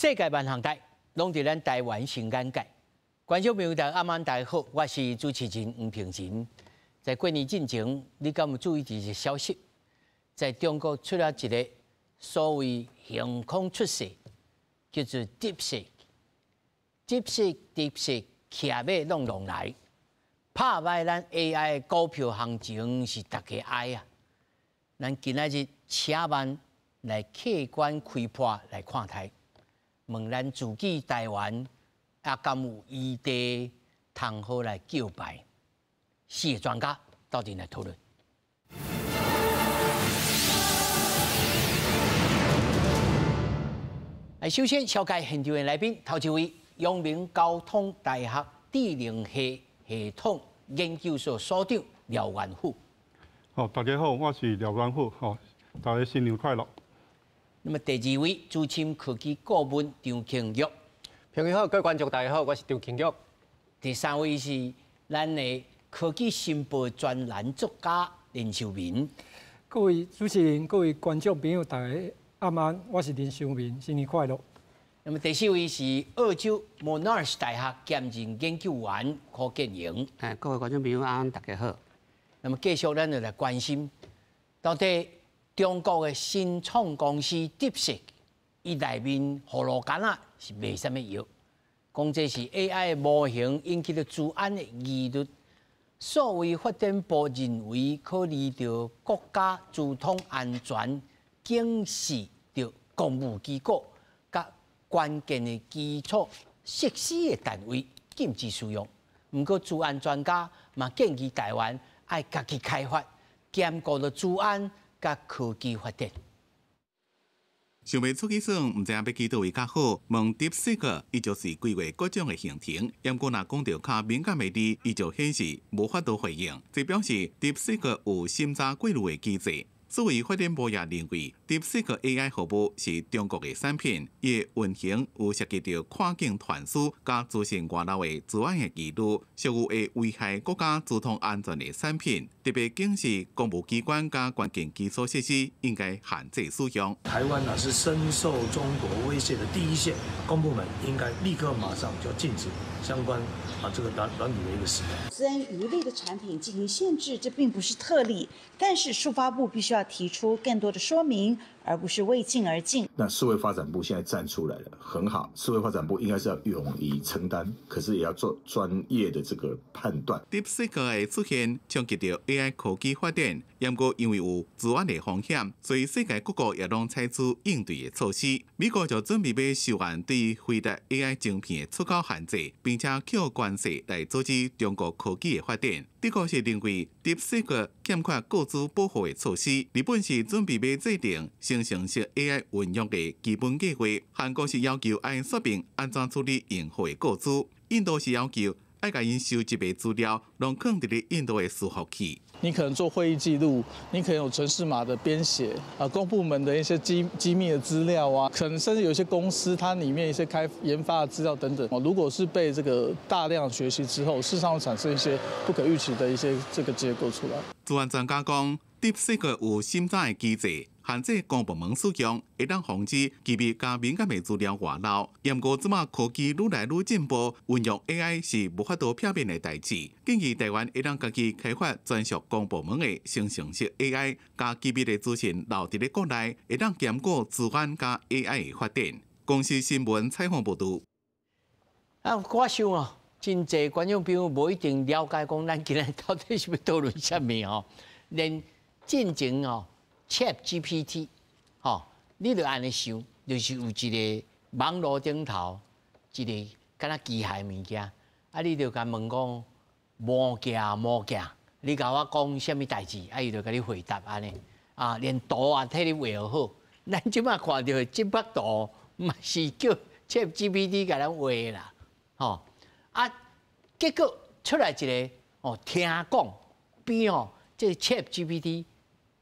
世界万行台，拢伫咱台湾新眼界。观众朋友，大家晚大家好，我是主持人黄平仁。在过年进前，你敢有注意一个消息？在中国出了一个所谓横空出世，叫做 DeepSeek，骑马弄来，拍败咱 AI 的股票行情是大家爱啊。咱今仔日请问来客观开破来看台。 问咱自己台湾也敢有余地通好来叫牌？四个专家到底来讨论。首先紹介現場的來賓，頭一位陽明交通大學智能系系統研究所所長廖元虎。大家好，我是廖元虎。大家新年快樂。 那麼第二位資深科技顧問張慶玉，朋友好，各位觀眾大家好，我是張慶玉。第三位是咱的科技新報專欄作家林秀明。各位主持人、各位觀眾朋友，大家晚安，我是林秀明，新年快樂。那麼第四位是澳洲 Monash 大學兼任研究員柯建榮。各位觀眾朋友晚安，大家好。那麼繼續咱就來關心到底。 中國的新創公司 DeepSeek， 伊內面葫蘆干啊是賣什麼藥？講這是 AI 的模型引起了治安的疑慮。所謂發展部認為考慮到國家資通安全，警示到公務機構甲關鍵的基礎設施的單位禁止使用。不過，治安專家嘛建議台灣愛家己開發，兼顧了治安。 甲科技發展，想要出去耍，唔知影要去倒位較好。問 DeepSeek， 伊就是規劃各種嘅行程。不過，若講到較敏感嘅字，伊就顯示無法度回應。這表示 DeepSeek 有審查過濾嘅機制。作為發展部也認為 ，DeepSeek AI 服務是中國嘅產品，伊嘅運行有涉及到跨境傳輸加造成外漏嘅治安嘅疑慮，屬有會危害國家資通安全嘅產品。特別警示公務機關加關鍵基礎設施應該限制使用。台灣呢是深受中國威脅的第一線，公部門應該立刻馬上就禁止相關這個軟體的一個使用。資安魚類的產品進行限制，這並不是特例，但是數發部必須要提出更多的說明，而不是為禁而禁。那數位發展部現在站出來了，很好。數位發展部應該是要勇於承擔，可是也要做專業的這個判斷。DeepSeek嘅出現衝擊到 AI 科技發展，不過因為有治安的風險，所以世界各國也攏採取應對的措施。美國就準備要修案對輝達 AI 晶片的出口限制，並且靠關稅來阻止中國科技的發展。德國是認為 DeepSeek 欠缺個資保護的措施，日本是準備要制定生成式 AI 運用的基本計劃，韓國是要求按說明安怎處理用戶的個資，印度是要求愛甲因收集的資料，攏放佇咧印度的伺服器。你可能做會議記錄，你可能有程式碼的編寫，公部門的一些機密的資料啊，可能甚至有一些公司它裡面一些研發的資料等等，如果是被這個大量學習之後，事實上會產生一些不可預期的一些這個結果出來。治安專家講 ，DeepSeek 有審查的機制。 限制公部門使用，會當防止機密加敏感的資料外漏。不過，即馬科技愈來愈進步，運用 AI 是無法度片面的代誌。建議台灣會當家己開發專屬公部門的生成式 AI， 加機密的資訊留佇咧國內，會當兼顧治安加 AI 的發展。公司新聞採訪報道。我想哦，真濟觀眾朋友無一定了解講，咱今日到底是要討論什麼哦？連進前哦。 ChatGPT， 你就安尼想，就是有一個網絡頂頭一個敢若機械物件，你就甲問講魔鏡，你甲我講什麼代誌，伊就甲你回答安尼，連圖也替你畫好。咱即馬看到的這幅圖，嘛是叫 ChatGPT 甲咱畫啦，結果出來一個聽講比這 ChatGPT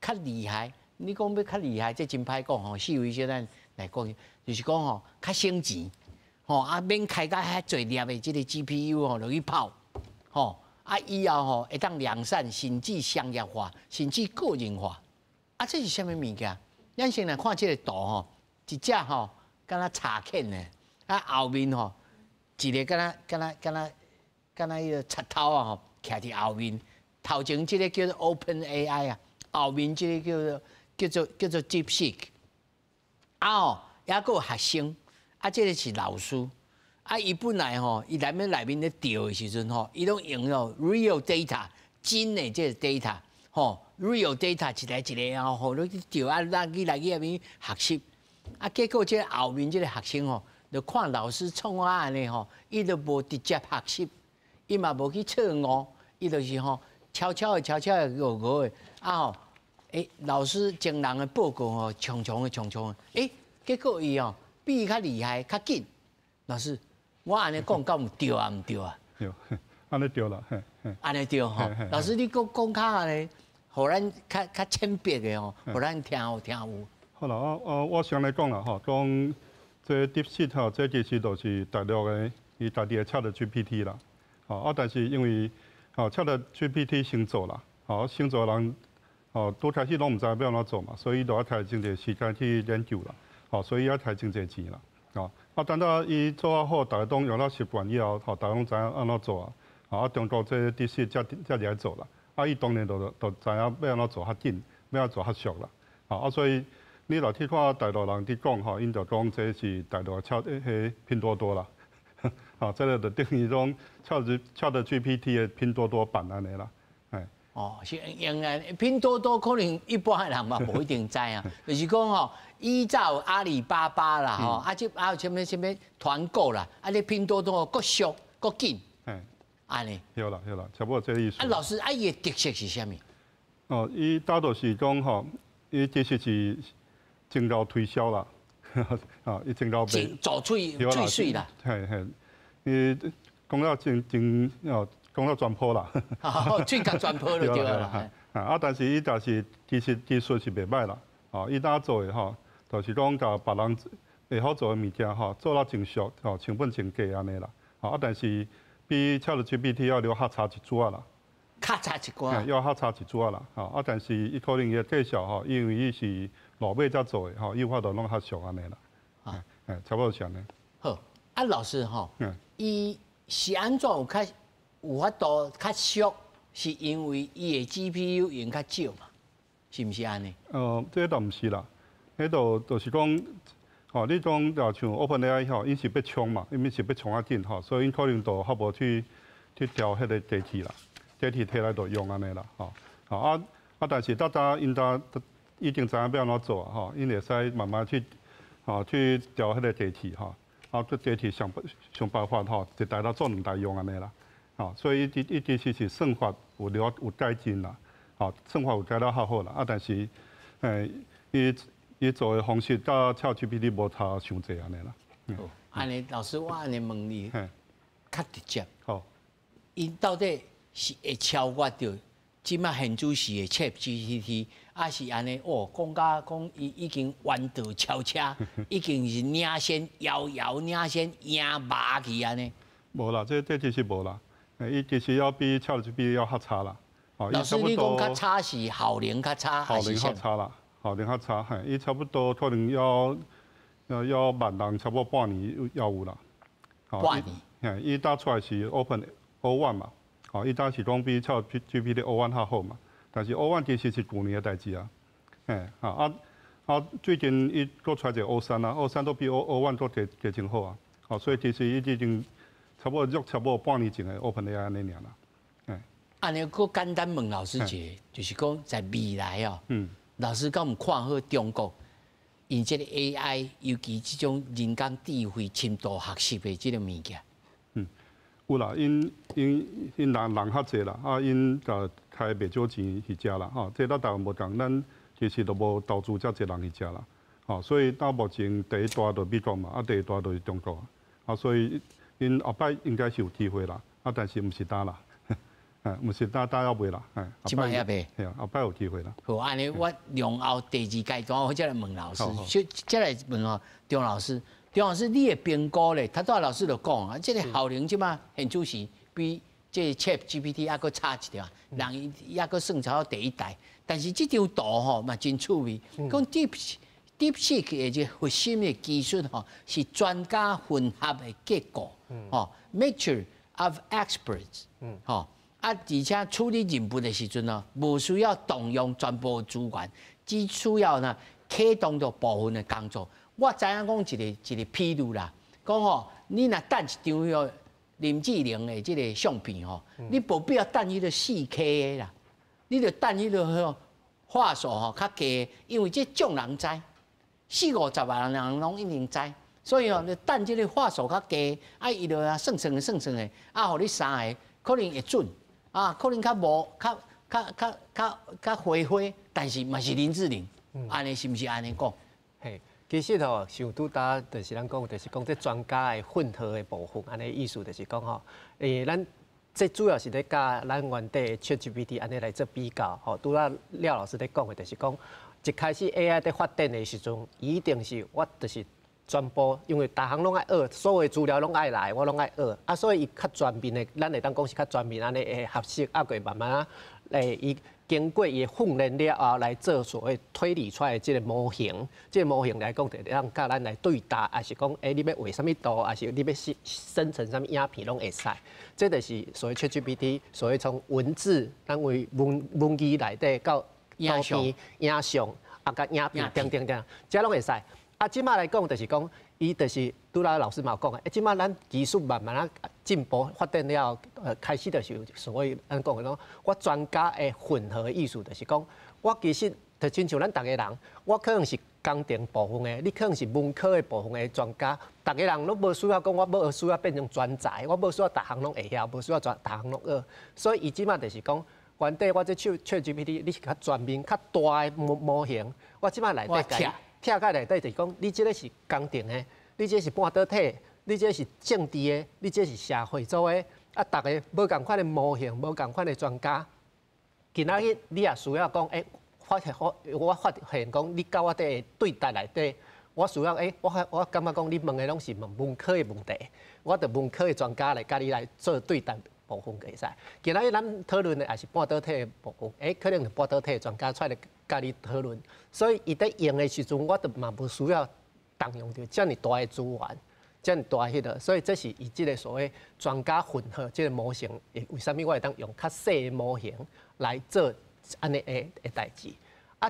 較厲害。 你講要較厲害，這真歹講吼。四位小咱來講，就是講吼較省錢，免開甲遐濟粒的這個 GPU 落去跑，以後會當量產，甚至商業化，甚至個人化。這是啥物物件？咱先來看這個圖一隻敢若插鉗呢，啊后面吼一个敢若迄个插头啊吼，徛伫后面。头前即个叫做 Open AI 啊，后面即个叫做 DeepSeek。啊吼，还佫有学生，啊，即个是老师。啊，伊本来吼，伊内面咧调的时阵吼，伊拢用咯 real data 真的即个 data 吼 ，real data 一个吼，你调啊，咱去内面学习。啊，结果即个后面即个学生吼，就看老师创啊安尼吼，伊就无直接学习，伊嘛无去测误，伊就是吼悄悄的误的，啊吼，老师前人的报告吼，重的，结果伊吼比伊较厉害，较紧，老师。我安尼讲，敢有对啊？毋对啊？对，安尼对啦，安尼对吼。老师，你讲较安尼，互咱较浅白的吼，互咱听有。好啦，我先来讲啦吼，讲这 DeepSeek 吼，这其实就是大陆的伊家己的 ChatGPT 啦。啊，但是因为ChatGPT 先做啦，先做人拄开始拢毋知要安怎做嘛，所以就要花真侪时间去研究啦。所以要花真侪钱啦。等到伊做啊好，大家都用到习惯以后，大家拢知影安怎做啊。中国这DeepSeek才来做啦。伊当然就知影要安怎做较紧，要安怎做较俗啦。所以你若去看大陆人伫讲因就讲这是大陆迄拼多多啦。这个就等于讲ChatGPT 的拼多多版安尼啦。是用拼多多可能一般的人嘛无一定知啊，就是讲吼，依照阿里巴巴啦吼，还有什么团购啦，你拼多多搁俗搁紧，安尼。对啦，差不多这个意思。老师，伊的特色是啥物？伊大多是讲吼，伊其实是真够推销啦，伊真够卖。做最水啦。伊讲到真讲到全坡啦，最甲全坡就对啦。但是伊就是其实技术是袂歹啦，伊哪做的吼，就是讲甲别人会好做的物件吼，做到真俗，成本真低安尼啦。但是比 ChatGPT 要了较差一撮啦。较差一寡。要较差一撮啦，但是伊可能伊介绍吼，因为伊是老尾才做的吼，伊有法度弄较俗安尼啦。差不多是安尼。好，老师吼，伊是安怎有法度较俗，是因为伊的 GPU 用较少嘛，是毋是安尼？这倒毋是啦，迄就是讲，你讲就像 OpenAI 吼，因是要冲嘛，因是要冲啊紧吼，所以因可能就较无去调迄个地铁啦，地铁摕来就用安尼啦，但是因已经知影要安怎做啊，因会使慢慢去调迄个地铁这地铁想办法一台做2台用安尼啦。所以伊其实是算法有改进啦，算法有改了较好啦，但是伊做的方式甲ChatGPT无差伤济安尼啦。安尼老师，我安尼问你，较直接。好，伊到底是会超越到即摆现主时的 ChatGPT， 还是安尼？讲伊已经弯道超车，已经是领先遥领先赢麻去安尼？无啦，这其实无啦。伊其实要比 ChatGPT 要较差啦。老师，你讲较差是效能较差，效能较差啦，效能较差。伊差不多可能要万人差不多半年要有啦。半年。伊打出来是 Open O1 嘛，伊打是讲比 ChatGPT O1 较好嘛。但是 O1 其实是去年的代志啊。最近伊搁出来一个 O3啊 ，O3 都比 O1 都加真好啊。所以其实伊已经。差不多半年前的 OpenAI 安尼尔啦。安尼，佫简单问老师一个，就是讲在未来老师敢有看好中国用这个 AI， 尤其这种人工智慧深度学习的这个物件？有啦，因人较济啦，因就开袂少钱去食啦，这咱台湾无同，咱其实都无投资遮济人去食啦，所以到目前第一大就美国嘛，第二大就是中国所以。因后摆应该是有机会啦，但是毋是打啦，毋是打要卖啦，即摆也卖，后摆有机会啦。好，安尼我容后第2阶段，我再来问老师，再来问张老师，你的评估咧，他多老师就讲这个效能即摆现主是比这 ChatGPT 还佫差一条，人也佫算超第1代，但是这张图嘛真趣味，讲 DeepSeek 嘅即核心嘅技術吼，是專家混合嘅結果，吼 ，mixture of experts，吼，而且處理任務嘅時陣呢，無需要動用全部資源，只需要呢啟動咗部分嘅工作。我知影講一個譬如啦，講吼，你若等一張迄林志玲嘅即個相片吼，你無必要等迄個4K 嘅啦，你就等迄個畫素吼較低，因為即眾人知，40-50萬人攏一定知，所以吼你等即個畫素較低，伊就算嘅，互你刪個可能會準，可能較無較花，但是嘛是林志玲，安尼是毋是安尼講？嘿。其實吼，像拄搭就是咱講，就是講这專家的混合的部分，安尼意思就是講吼，咱这主要是咧甲咱原底 ChatGPT 安尼來做比較，吼，拄仔廖老師咧講的，就是講一開始 AI 在發展的時陣，一定是我就是全部，因為大行攏愛學，所有資料攏愛來，我攏愛學，所以伊較全面的，咱會當講是較全面安尼會合適，過慢慢伊。經過伊訓練了後，來做所謂推理出來的這個模型，這個模型來講，就讓甲咱來對答，還是講，你要畫什麼圖，還是你要生成什麼影片，攏會使。這就是所謂 ChatGPT，所謂從文字，咱為文字內底到影像，甲影片等，這攏會使。即馬來講，就是講，伊就是拄仔老師嘛有講嘅，即馬咱技術慢慢啊進步發展了後，開始就是所謂咱講嘅講，我專家的混合的意思就是講，我其實就親像咱逐個人，我可能是工程部分的，你可能是文科的部分的專家，逐個人都無需要講，我無需要變成專才，我無需要逐項攏會曉，無需要逐項攏學，所以伊即馬就是講，原底我這ChatGPT你是較全面、較大的模型，我即馬內底拆開內底就是講，你這個是工程的，你這是半導體，你這是政治的，你這是社會組的，逐個無共款的模型，無共款的專家。今仔日你也需要講，我發現講，你甲我啲對答內底，我需要我感覺講，你問的攏是問文科的問題，我就文科的專家來甲你來做對答部分嘅使。今仔日咱討論的也是半導體的部分，可能是半導體的專家出來甲你討論，所以伊在用的時陣，我就嘛無需要動用到這麼大的資源，這麼大迄個，所以這是伊即個所謂專家混合即個模型，為什麼我會當用較細的模型來做安尼的代誌？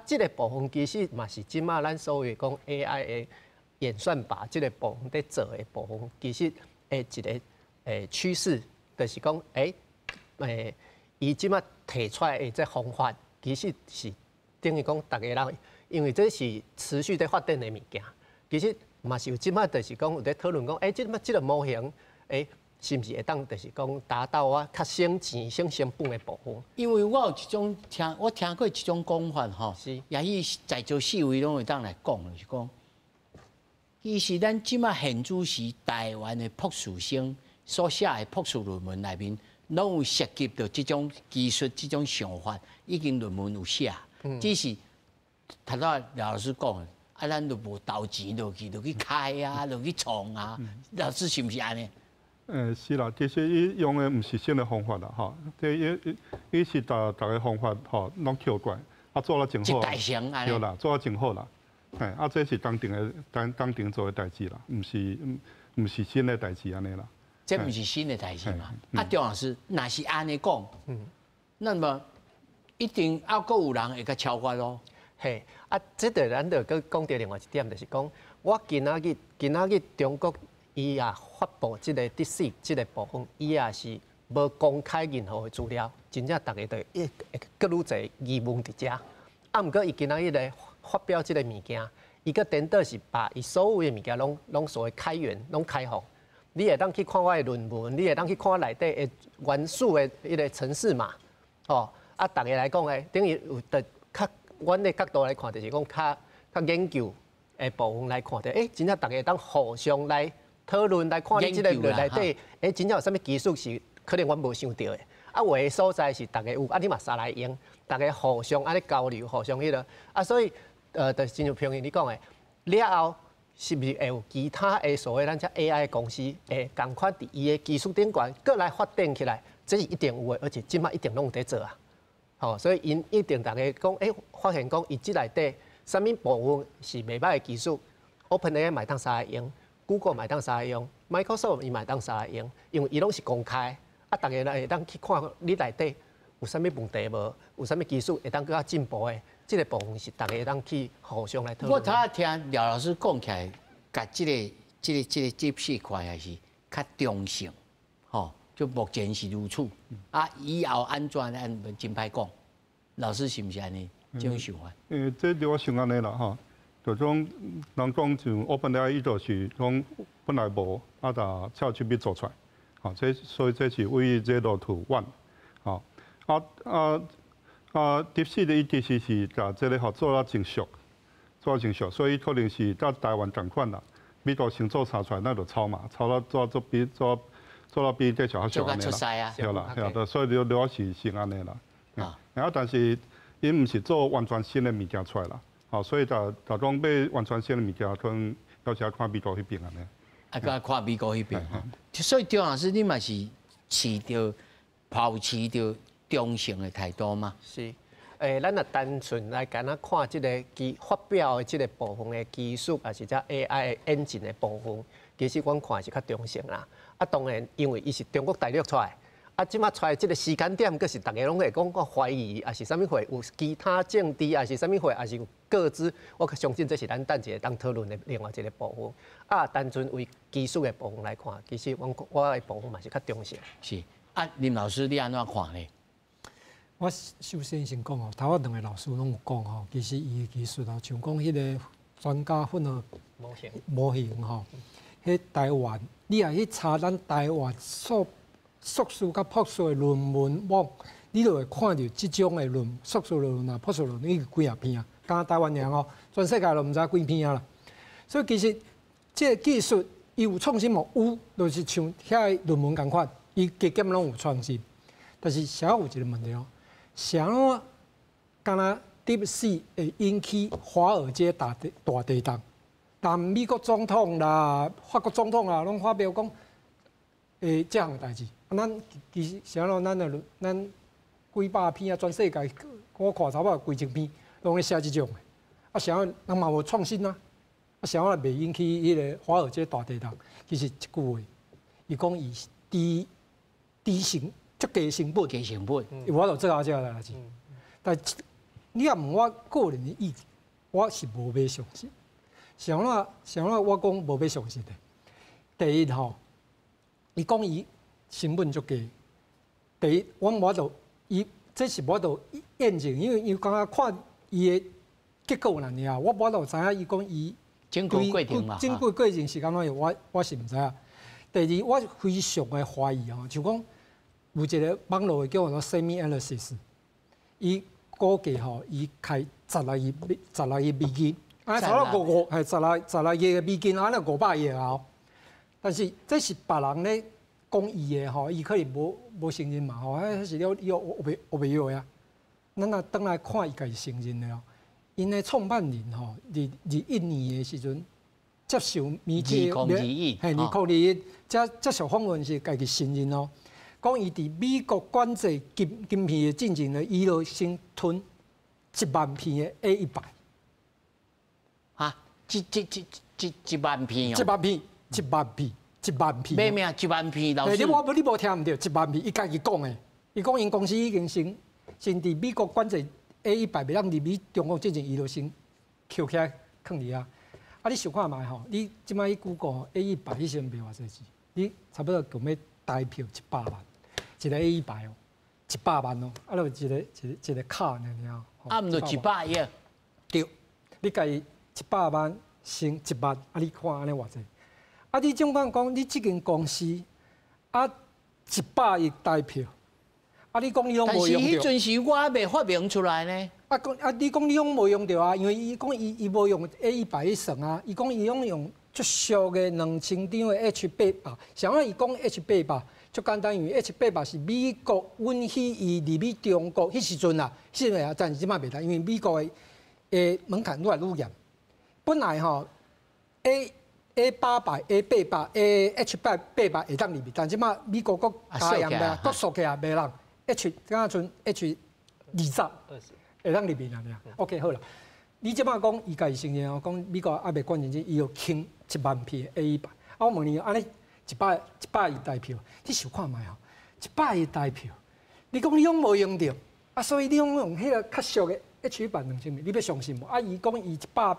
即個部分其實嘛是即馬咱所謂講 AI 的演算法，即個部分在做的部分，其實一個趨勢，就是講伊即馬提出來的這方法，其實是等於講大家人，因為這是持續在發展的物件，其實嘛是有即馬就是講有在討論講，即個模型，是毋是會當就是講達到我較省錢、省成本的部分？因為我有一種我聽過一種講法吼，也許在座四位攏會當來講，就是講，其實咱即馬現主時台灣的博士生所寫的博士論文內面，攏有涉及到這種技術、這種想法，已經論文有寫，只是頭先廖老師講的，咱就無投錢落去開啊，落去創啊，老師是毋是安尼？是啦，其實伊用的唔是新的方法啦，吼，伊是大個方法吼，攏跳過來，做了真好，對啦，做了真好啦，這是當定做的代誌啦，唔是新的代誌安尼啦。這唔是新的代誌嘛？張老師，若是安尼講，那麼一定還佫有人會較超越咯。嘿，這個咱就佫講到另外一點，就是講，我今仔日中國。伊也發布即個DeepSeek即個部分，伊也是無公開任何的資料，真正大家都會佫愈濟疑問佇遮。毋過伊今仔日來發表即個物件，伊佫顛倒是把伊所有的物件攏所謂開源、攏開放。你會當去看我的論文，你會當去看我內底的原始的迄個程式嘛，大家來講誒，等於有的較阮的角度來看，就是講較研究的部分來看的，真正大家當互相來。討論來看你即個內底，真正有啥物技術是可能阮無想到的，有的所在是大家有，你嘛撒來用，大家互相安尼交流，互相迄個，所以就是真像平時你講的，了後是毋是會有其他的所謂咱只 AI 公司會共款佇伊的技術頂懸，閣來發展起來，這是一定有的，而且即馬一定攏有在做啊，所以因一定大家講，發現講伊即內底什么部分是袂歹的技术 ，OpenAI 买当啥来用 ，Google 买当啥来用 ，Microsoft 伊买当啥来用，因为伊拢是公开，啊，大家会当去看你内底有啥物问题无，有啥物技术会当更加进步的，这个部分是大家会当去互相来讨论。我头仔听廖老师讲起来，甲这块还是较中性，吼，就目前是如此。啊，以后安怎咱真歹讲。老师是毋是安尼？这种想法？这对我想安尼啦，吼，就种人讲像 OpenAI 伊就是讲本来无，啊，但ChatGPT做出来，吼，所以这是为 0 to 1，吼，DeepSeek 的意思是把这个吼做了真熟，所以可能是在台湾同款啦。美国先做查出来，那就抄嘛，抄到做到比这小小安尼啦，对啦，所以了是安尼啦。然后但是因毋是做完全新的物件出来啦，吼，所以大种要完全新的物件，可能要是看美国迄边安尼。啊，甲看美国迄边吼，所以张老师你嘛是保持着中性的态度吗？是，咱若单纯来敢若看即个发表的即个部分的技术，还是只 AI 的演进的部分，其实阮看是较中性啦。啊，当然因为伊是中国大陆出来。啊，即马出来即个时间点，佫是大家拢会讲怀疑，还是啥物会有其他政治，还是啥物会，还是有各自，我相信这是咱等一下当讨论的另外一个部分。啊，单纯为技术的部分来看，其实我的部分嘛是较中性。是啊，林老师你安怎看呢？我首先先讲吼，头两个老师拢有讲吼，其实伊的技术啊，像讲迄个专家混合模型吼，迄台湾，你也去查咱台湾硕士甲博士的论文网，你就会看到即种的硕士论文啊、博士论文，已几啊篇啊，敢台湾人哦，全世界都毋知几篇啊啦。所以其实这个技术伊有创新无？有，就是像遐论文共款，伊加减拢有创新。但是想要有一个问题哦，想要敢若 DeepSeek 会引起华尔街大地震，但美国总统啦、法国总统啦，拢发表讲，这项代志。咱其实啥咯，咱几百篇啊，全世界我看差不多几千篇，拢咧写即种的。啊，啥人嘛无创新啊？啊，啥也袂引起迄个华尔街大地震。其实一句话，伊讲伊是低成本，我就做下这代志。但你若问我个人的意见，我是无要相信。啥我讲无要相信的。第一吼，伊讲伊。成本足低。第一，我就伊这是我就验证，因为伊刚刚看伊的结果啦，尔我就知影伊讲伊经过过程嘛，经过过程是安怎样，我是毋知影。第二，我非常的怀疑吼，就讲有一个网络的叫做 SemiAnalysis， 伊估计吼，伊开16亿美金，啊，差不多16亿的美金，安尼500亿啊。但是这是别人咧。讲伊的吼，伊可能无承认嘛吼，迄是了以后我袂要呀。咱若倒来看伊家己承认了，因的创办人吼，21年的时阵接受媒体2021接受访问时，家己承认哦，讲伊伫美国管制晶片的进程呢，伊就先吞1万片的 A100。啊，1万片哦，1万片。1万片，咩1万片？老师，你无听唔到1万片，伊家己讲的。伊讲因公司已经先伫美国管制 A100，袂当入美中国之前，伊就先扣起来放伫啊。啊，你想看卖吼？你即摆去 Google A100，迄时阵卖偌济钱？你差不多讲要台票100万，一个 A100哦，100万哦，啊，就一个卡呢，啊，毋就100亿？对，你家己100万升1万，啊，你看安尼偌济？啊！你总讲你即间公司啊，100亿台票，啊！你讲你拢无用到。但是迄阵时我还未发明出来呢。你讲你拢无用到啊，因为伊讲伊无用 A100去算啊，伊讲伊拢用足俗的2000张的 H800，像我伊讲 H800，足简单，因为 H800是美国允许伊入美中国迄时阵啦，是咪啊？但是即摆袂得，因为美国的门槛愈来愈严。本来吼 A800、A800、H800会当入面，但即马美国国加严啦，国缩起来袂人 H， 敢像 H20会当入面啦。OK 好啦，你即摆讲伊家己承认哦，讲美国还袂关认真，伊要倾1万票的 A100。啊，我问你，安尼100亿代票，你想看卖哦？100亿代票，你讲你拢无用着，啊，所以你用迄个较俗的H12000票，你要相信无？啊，伊讲伊100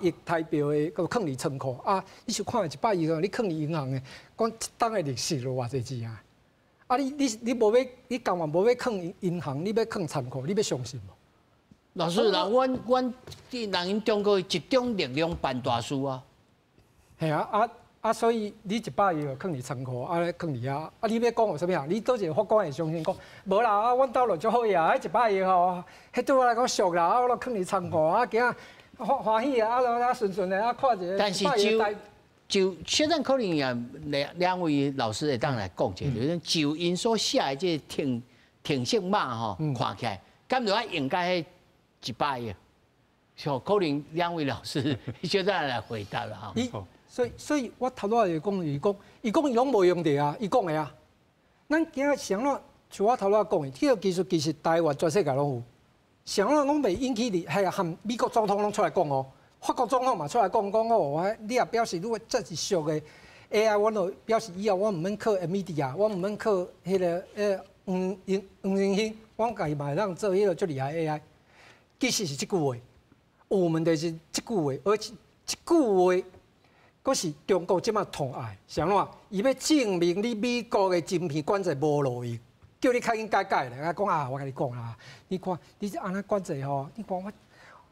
亿代票的，个放伫仓库啊，你想看100亿个，你放伫银行的，讲一档的利息落偌济钱啊？啊，你无要，你甘愿无要放银行，你要放仓库，你要相信无？老师，那阮人因中国集中力量办大事啊。系啊，所以你100亿放伫仓库，啊，放伫遐，啊，你要讲有啥物啊？你倒一个法官会相信讲，无啦，啊，阮兜落足好呀，迄100亿吼，迄对我来讲俗啦，啊，我放伫仓库，啊，今欢喜啊，啊，顺顺的啊，看一个。但是就现在可能也两位老师会当来讲者，就是就因所写的这停息码吼，看起来，敢就要应该迄100亿，可能两位老师现在来回答了哈。所以我头仔就讲，伊讲伊拢无用着啊，伊讲的啊。咱今仔想咯，像我头仔讲的，这个技术其实台湾全世界拢有，想咯拢袂引起你，系啊，含美国总统拢出来讲哦，法国总统嘛出来讲哦，你也表示如果这是俗的 AI， 我就表示以后我唔免靠 NVIDIA， 我唔免靠迄个黄仁勋，我家己嘛让做迄个最厉害 AI。其实是这句话，我们的是这句话，而且这句话，嗰是中国即马痛爱，想怎？伊要证明你美国的晶片管制无路用，叫你赶紧改咧。我讲啊，我跟你讲啦，你看你安尼管制吼，你看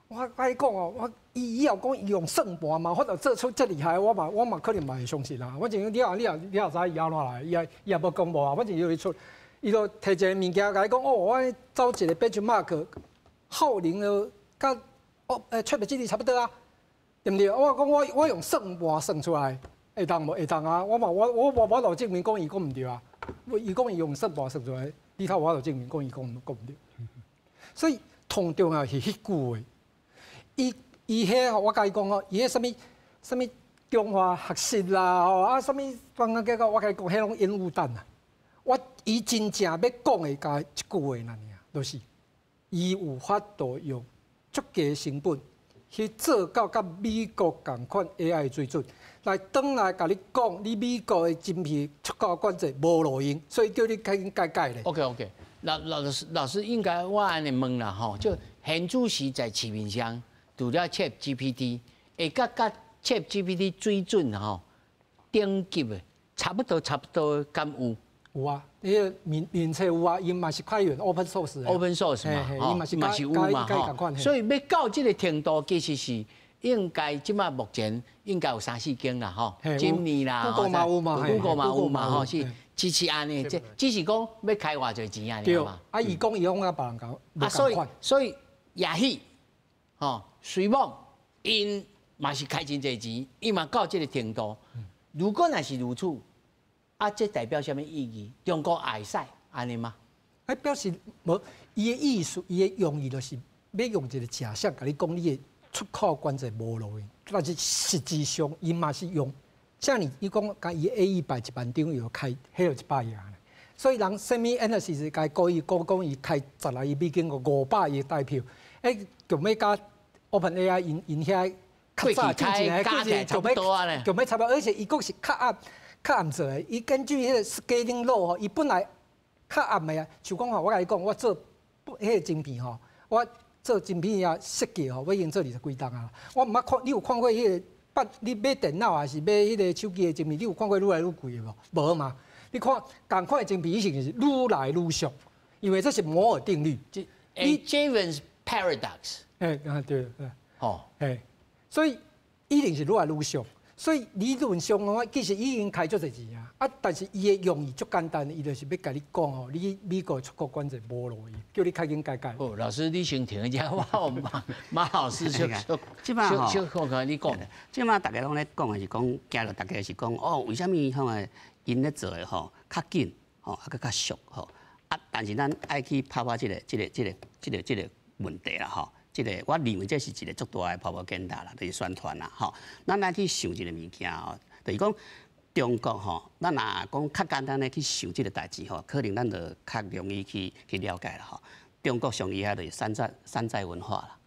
我跟你讲哦，以后讲伊用算盘嘛，或者做出这厉害，我嘛可能嘛会相信啦。反正你也知伊安怎来，伊也无公布啊。反正伊出，伊就摕一个物件甲你讲哦，我走一个 benchmark。耗能了，甲ChatGPT 差不多啊，对不对？我讲我用算盘算出来，会当无？会当啊！我就证明讲伊讲唔对啊！伊讲伊用算盘算出来，你看我就证明讲伊讲唔对。所以同重要是迄句话，伊迄我甲伊讲哦，伊迄什么中华学习啦，吼啊什么刚刚个我甲伊讲，迄拢烟雾弹啊！伊真正要讲的加一句话那尔，就是伊有法度用足低成本去做到甲美国同款 AI 的水准，来转来甲你讲，你美国的晶片出口管制无路用，所以叫你赶紧改咧。OK， 老师应该我安尼问啦吼，就现主席在市面上除了 ChatGPT， 会甲 ChatGPT 水准吼顶级的，差不多敢有？有啊，迄个面册有啊，伊嘛是快用 open source 的。open source 嘛，嘛是有嘛吼。所以要到这个程度，其实是应该即马目前应该有3-4间啦吼，今年啦，Google 嘛有嘛吼，是安尼，只是讲要开偌侪钱啊，对嘛？啊，伊讲伊讲啊，别人讲，啊，所以也许吼，随望因嘛是开真侪钱，伊嘛到这个程度，如果若是如此。啊，这代表什么意义？中国会使安尼吗？表示无，伊的意思，伊的用意就是要用一个假象，甲你讲你的出口管制无路用，但是实际上伊嘛是用，像伊讲，甲伊 A100 1万张要开，迄个100亿啊。所以人 semi-analysis 甲故意讲伊开10来亿美金个500亿代票，就要加 OpenAI 因遐较早之前加起来差不多啊咧，就要差不多，而且伊讲是较暗做诶，伊根据迄个 scaling law 吼，伊本来较暗诶啊，像讲吼，我甲你讲，我做迄个晶片吼，我做晶片啊设计吼，我已经做20几档啊。我毋捌看，你有看过迄个你买电脑还是买迄个手机诶晶片？你有看过愈来愈贵诶无？无嘛？你看同款诶晶片，以前是愈来愈俗，因为这是摩尔定律。Jevons paradox。对，哦，所以一定是愈来愈俗。所以理论上哦，其实已经开足侪钱啊！但是伊的用意足简单，伊就是要甲你讲哦，你美国出口管制无路用，叫你赶紧改。哦，老师你先停一下，我马老师小看你讲。即马大家拢咧讲的是讲，惊着大家是讲哦，为虾米吼诶，因咧做的吼较紧吼，啊较俗吼啊，但是咱爱去拍这个问题啦吼。我认为这是一个足大的泡泡见大啦，就是宣传啦，吼。咱来去想一个物件吼，就是讲中国吼，咱若讲较简单的去想这个代志吼，可能咱就较容易去了解啦，吼。中国上厉害就是山寨文化啦，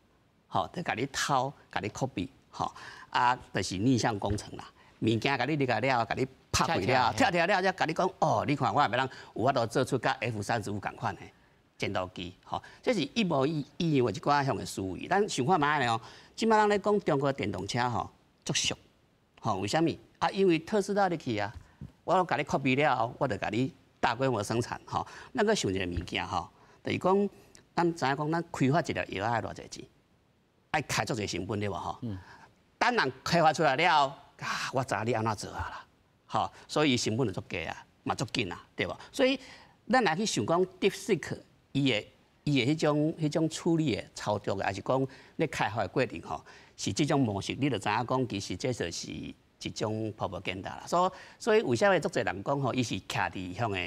吼，得甲你偷，甲你 copy， 吼，啊，就是逆向工程啦。物件甲你了解了，甲你拍开了，跳了，才甲你讲，哦，你看我别人有法度做出甲 F-35共款的战斗机，吼，这是一模一样的一寡项的思维。咱想看卖呢哦，即摆人咧讲中国电动车吼，足俗，吼，为虾米？啊，因为特斯拉入去啊，我甲你 copy 了，我就甲你大规模生产，吼，咱个想一个物件吼，就是讲，咱知影讲，咱开发一粒药爱偌济钱，爱开足侪成本对无吼？等人开发出来了。啊，我知你安怎做啊啦，吼，所以成本就足低啊，嘛足紧啊，对无？所以咱来去想讲 DeepSeek 伊的迄种处理的操作的，还是讲咧开发的过程吼，是这种模式，你就知影讲，其实这就是一种 propaganda 啦。所以为啥会足侪人讲吼，伊是徛伫向的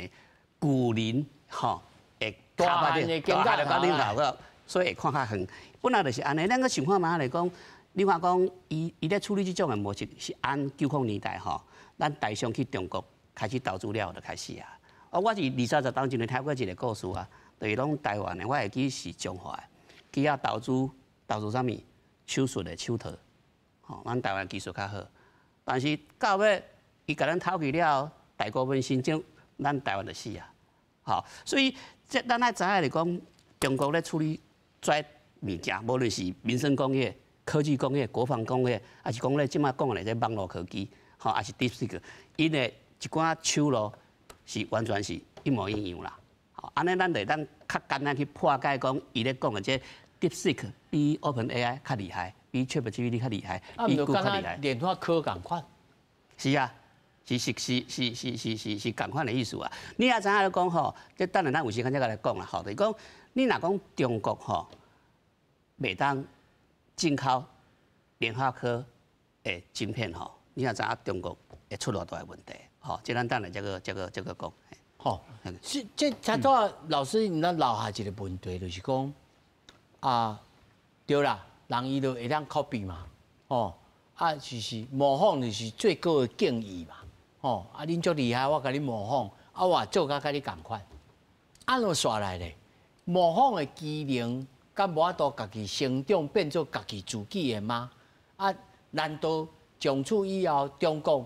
巨人吼，会大汉的境界，所以会看较远。本来就是安尼，咱个想看嘛来讲。你看讲，伊咧处理这种的模式是按90年代吼，咱台商去中国开始投资了就开始啊。我是20-30当前听过一个故事啊，就是讲台湾的，我会记是中华的，伊啊投资啥物？手术的手套，吼，咱台湾技术较好，但是到尾伊甲咱偷去了，大股份申请，咱台湾就死啊。好，所以这咱爱知影来讲，中国咧处理这物件，无论是民生工业。科技工业、国防工业，还是讲咧，即摆讲的这网络科技，吼，还是 DeepSeek， 因的一寡手路是完全是一模一样啦。好，安尼咱较简单去破解讲，伊咧讲的这 DeepSeek 比 OpenAI 较厉害，比 ChatGPT 较厉害，比 Google 较厉害。联发科共款。是啊，是共款的意思啊。你也知影咧讲吼，这等下咱有时间再来讲啦。吼，就是讲你若讲中国吼，袂当。进口联发科的晶片吼，你也知影中国会出偌大的问题，吼，这咱等下这个讲。吼，是这才多老师，你那留下一个问题，就是讲啊，对啦，人伊就会当 copy 嘛，哦，啊，就是模仿就是最高的敬意嘛，哦，啊，恁足厉害，我甲你模仿，啊，我做甲你共款，按怎煞来咧？模仿的机能。敢无法度家己成长变做家己自己的吗？啊，难道从此以后中国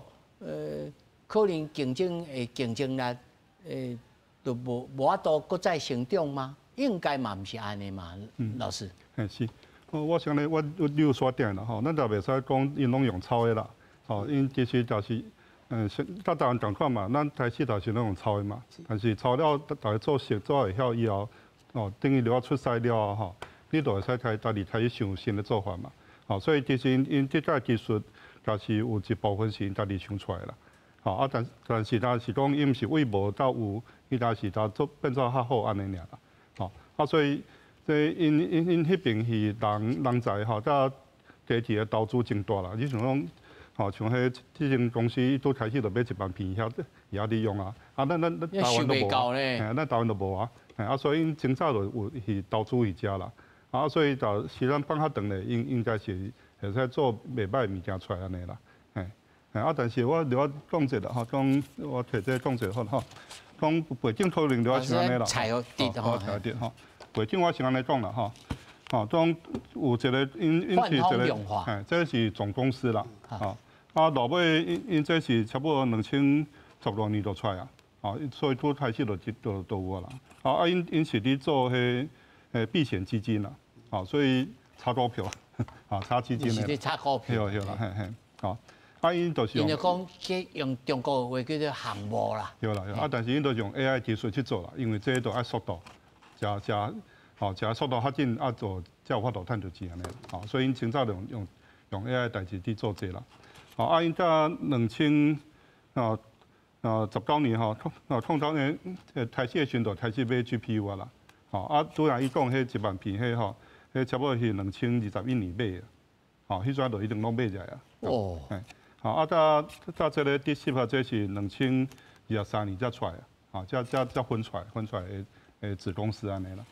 可能竞争力都无法度搁再成长吗？应该嘛毋是安尼嘛，老师。是，我想咧，我有说点啦吼，咱就袂使讲因拢用抄的啦，吼，因其实就是甲台湾同款嘛，咱开始就是拢用抄的嘛，但是抄了大家做熟做会晓以后。哦，等于了出师了啊！吼，你就会使开始想新的做法嘛。哦，所以其实因这个技术，就是有一部分是因家己想出来啦。哦，啊，但是他是讲，伊毋是为无到有，伊但是他做变做较好安尼尔啦。哦，啊，所以这因迄边是人才吼，甲第一个投资真大啦。你像讲，吼，像迄这间公司都开始就买1万片遐利用啊。啊，咱台湾都无，咱台湾都无啊。啊，所以因真早就有去投资去遮啦，啊，所以就时间放较长咧，应该是会使做袂歹物件出来安尼啦，啊，但是我讲一啦，吼，讲我摕这讲一好吼，讲背景可能就像安尼啦，采跌吼，背景我是安尼讲啦，吼，当有一个因是一个，这是总公司啦，啊，落尾因这是差不多2016年就出来啊。啊，所以都开始就有啊啦。啊，因是咧做迄避险基金啦。啊，所以炒股票，啊，炒基金咧。是咧炒股票。对啦，啊，啊，因就是用。因就讲去用中国话叫做航模啦。对啦，啊，但是因都用 AI 技术去做啦，因为这都爱速度，加速度较紧，啊，做才有法度赚到钱安尼。啊，所以因清早就用 AI 代志去做这啦。啊，因到19年吼，创造年台积的时阵开始买 GPU 啊啦，吼啊，拄然伊讲迄1万片迄吼，迄差不多是2021年买的，吼，迄阵就已经拢买起来啊。哦。吼啊，到这个DeepSeek这是2023年才出来啊，才分出来的子公司安尼啦，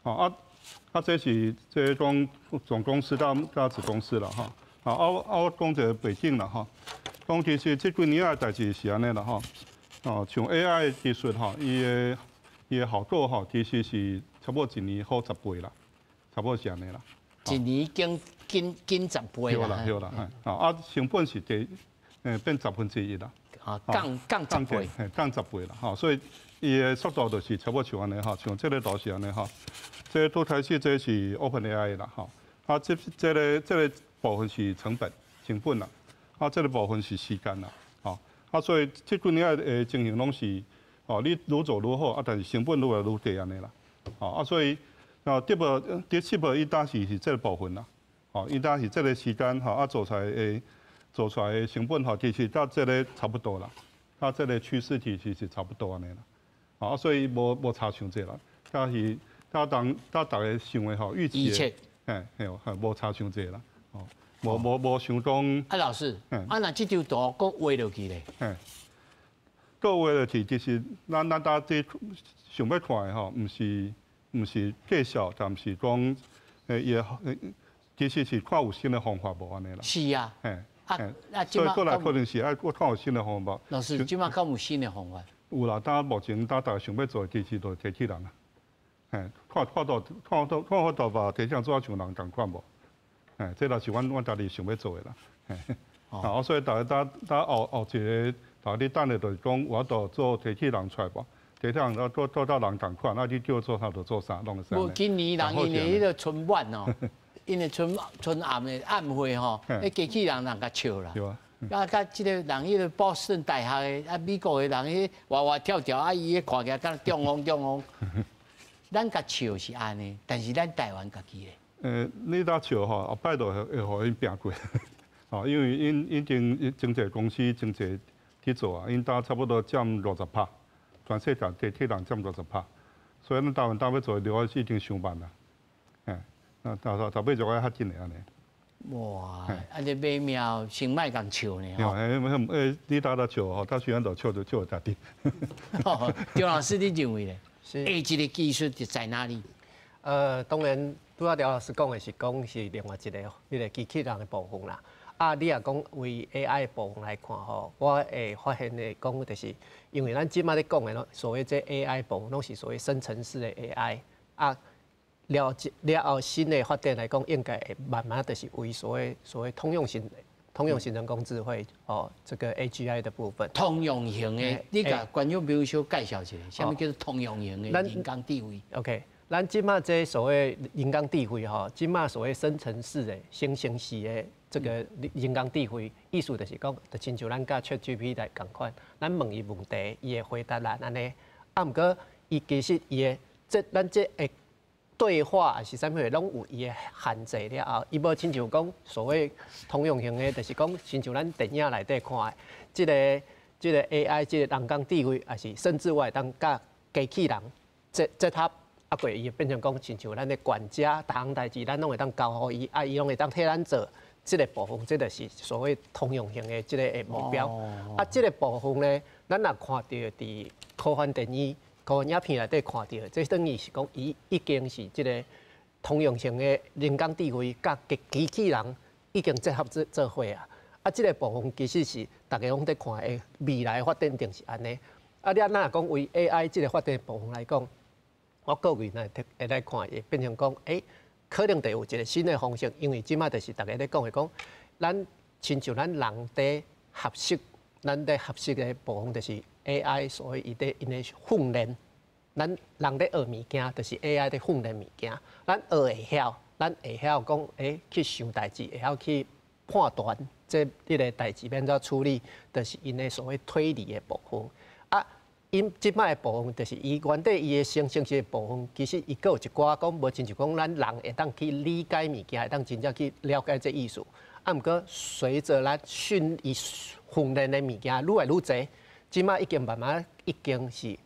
吼这是讲总公司到子公司啦，吼，我讲一个背景啦，吼。讲其实这几年的代志是安尼啦吼，像 AI 技术吼，伊的效果吼，其实是差不多一年好10倍啦，差不多是安尼啦。一年减10倍啦。对啦，啊，成本是变1/10啦。降10倍，降10倍啦，吼，所以伊的速度就是差不多像安尼吼，像这个都是安尼吼，这都开始这是 OpenAI 啦，吼，啊，这个部分是成本啦，啊，这个部分是时间啦，吼，啊，所以这几年的情形拢是，哦，你愈做愈好，啊，但是成本愈来愈低安尼啦，吼，啊，所以DeepSeek 伊当时是这个部分啦，吼，伊当时这个时间吼，啊，做出来的成本吼，其实到这个差不多啦，它这个趋势其实是差不多安尼啦，啊，所以无差伤济啦，但是大家想的吼预期的，无差伤济啦，哦，无想讲。啊，老师，那这张图搁画落去咧？搁画落去，其实咱大家这想要看的吼，毋是介绍，但是讲其实是看有新的方法无安尼啦。是啊。所以过来可能是我看有新的方法。老师，即马敢有新的方法？有啦，目前大家想要做的其实都机器人啊。看到把提上做像人同款无？这也是阮家己想要做的啦。啊，所以大家后一个，大家你等下就是讲，我都做机器人出来无？机器人做到人同款，那你叫做啥就做啥，弄个啥。今年人因为迄个春晚哦。因为春暗的晚会吼，迄机器人甲笑啦。甲即个人迄个波士顿大学的美国的人迄活活跳跳，伊迄看起来敢中风。咱甲笑是安尼，但是咱台湾家己的。你搭笑吼，后摆就会互因拼过。哦，因为因真济公司真济去做啊，因搭差不多占60%，全世界机器人占60%，所以咱台湾要做了已经上万啦。头尾就爱较紧的安尼。哇，安尼美妙，先莫共笑呢。你搭笑吼，他虽然就笑得大滴。张老师，你认为咧？A 级的技术在哪里？当然，拄仔廖老师讲的是另外一个迄个机器人的部分啦。啊，你也讲为 AI 的部分来看吼，我会发现的讲就是因为咱即马咧讲的所谓这 AI 部分，拢是所谓生成式的 AI 啊。了后新的发展来讲，应该会慢慢就是为所谓通用型人工智慧哦，这个 AGI 的部分。通用型的，你甲观众朋友小介绍一下，什么叫做通用型的人工智慧 ？OK， 咱即马这所谓人工智慧吼，即马所谓生成式的、生成式的这个人工智慧，意思就是讲，就亲像咱甲 ChatGPT 来共款，咱问伊问题，伊会回答咱安尼。啊，毋过伊其实伊的咱这会。对话还是啥物事，拢有伊的限制了后，伊无亲像讲所谓通用型的，就是讲亲像咱电影内底看的，即个 AI， 即个人工智慧，还是甚至我会当甲机器人，这他过伊变成讲亲像咱的管家，逐项代志咱拢会当交互伊，伊拢会当替咱做。即个部分，这就是所谓通用型的即个目标。即个部分呢，咱若看到伫科幻电影。影片内底看到，这等于是讲，伊已经是即个通用型的人工智慧甲机器人已经结合做伙啊。即个部分其实是大家拢在看的未来发展定是安尼。啊，咱若讲为 AI 即个发展部分来讲，我个人呢会来看，会变成讲，可能得有一个新的方式，因为即摆就是大家咧讲的讲，咱亲像咱人在学习，咱在学习的部分就是。AI 所谓伊的训练，咱人咧学物件，就是 AI 咧训练物件。咱学会晓，咱会晓讲，去想代志，会晓去判断这个代志变怎处理，就是因的所谓推理的部分。啊，因即摆的部分，就是伊原底伊的生成式的部分，其实伊有一寡讲，无亲像讲咱人会当去理解物件，会当真正去了解这意思。啊，毋过随着咱训练的物件愈来愈侪。即马已经慢慢已经是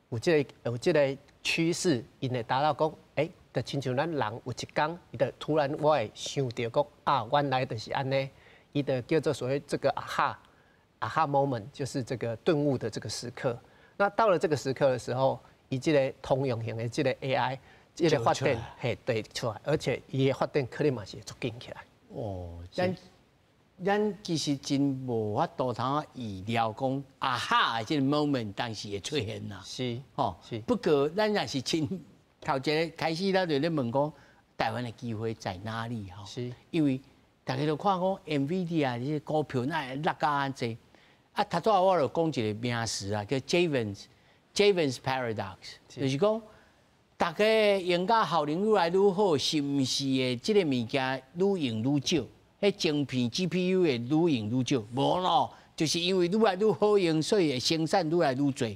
有这个趋势，因会达到讲，就亲像咱人有一天，伊就突然我会想到讲啊，原来就是安尼，伊就叫做所谓这个aha moment， 就是这个顿悟的这个时刻。那到了这个时刻的时候，伊这个通用型的这个 AI， 这个发展对出来，而且伊的发展可能嘛是足紧起来。咱其实真无法度通预料讲啊哈，这个 moment 当时会出现啦。是，是。不过咱也是头一个开始，咱就咧问讲，台湾的机会在哪里？哈，是，因为大家都看讲 NVIDIA 这些股票那会落甲安济。啊，头早我就讲一个名词啊，叫 Jevons Paradox， 就是讲，大家用甲效能愈来愈好，是毋是的？即个物件愈用愈少，迄晶片 GPU 的愈用愈少，无咯，就是因为愈来愈好用，所以生产愈来愈多。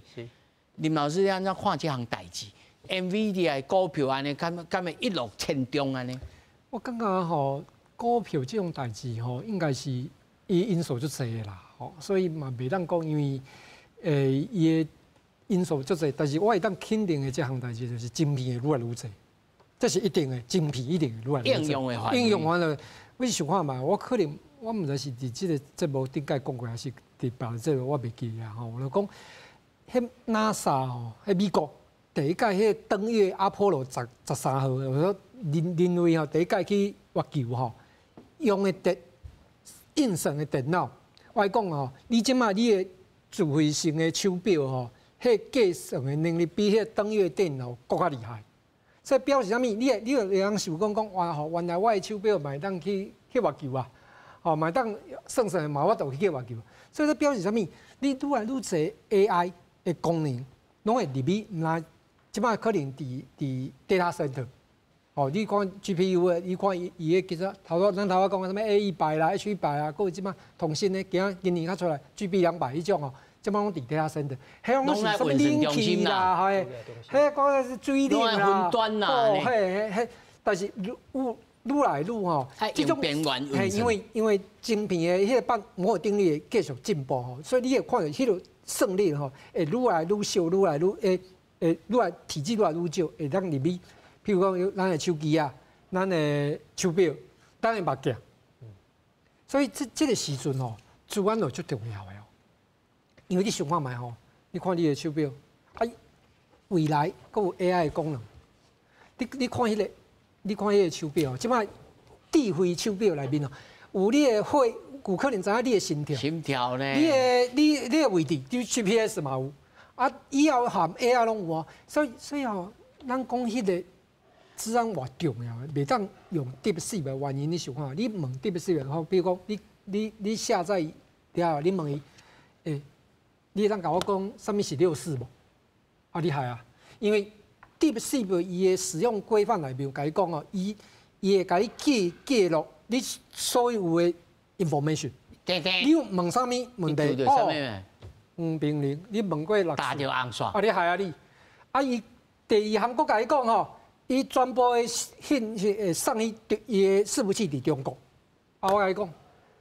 林老师，你安怎看这项代志 ？NVIDIA 的股票安尼，敢会一落千中安尼？我感觉吼，股票这种代志吼，应该是伊因素足侪的啦。所以嘛，袂当讲，因为伊的因素足侪，但是我会当肯定的这项代志就是晶片会愈来愈侪，这是一定的，晶片一定会愈来愈侪。应用完了，我想看嘛，我可能我毋知是伫即个节目顶界讲过，还是伫别个节目我袂记啊吼。我就讲，迄 NASA 吼，迄美国第一届迄登月阿波罗13号，我说人类吼第一届去月球吼，用的应用的电脑。我讲吼，你即马你的智慧型的手表吼，迄计算的能力比迄登月电脑更加厉害。所以表示啥物？你有人想讲哇吼，原来我的手表嘛会当去月球啊，吼嘛会当算算嘛我就去月球。所以这表示啥物？你愈来愈侪 AI 的功能，拢会入去，那即马可能伫 data center。哦，你看 GPU 的，你看伊的其实咱头讲什么 A100啦、H100啦，还有即马同新的，今年较出来 GB200迄种哦，即马拢伫底下生的，迄种是什么冷气啦，嘿，迄个是水冷啦，哦，嘿，但是愈来愈吼，这种边缘嘿，因为晶片的迄个摩尔定律继续进步吼，所以你会看到迄个胜率吼，会愈来愈小，愈来体积愈来愈少，会当入去。譬如讲，咱的手机啊，咱的手表，咱的目镜，所以这个时阵吼，治安就最重要的哦。因为你想看卖吼，你看你的手表，啊，未来佫有 AI 的功能，你看迄个，你看迄个手表，即摆智慧手表内面哦，有你的血，有可能知影你的心跳呢，你的位置，你 GPS 嘛有，啊，以后含 AI 拢有哦，所以吼，咱讲迄个。治安偌重要，袂当用 DeepSeek 的原因，你想看，你问 DeepSeek 吼，比如讲，你下载了，你问伊，你会当甲我讲，什么是64无？啊，厉害啊！因为 DeepSeek 伊的使用规范内面甲你讲哦，伊会甲你记录你所有的 information。你问啥物问题？500，你问过6。打着红线。啊，厉害啊你！啊，伊第二项佫甲你讲吼。伊全部的信息会送去伊的伺服器伫中国。啊，我甲你讲，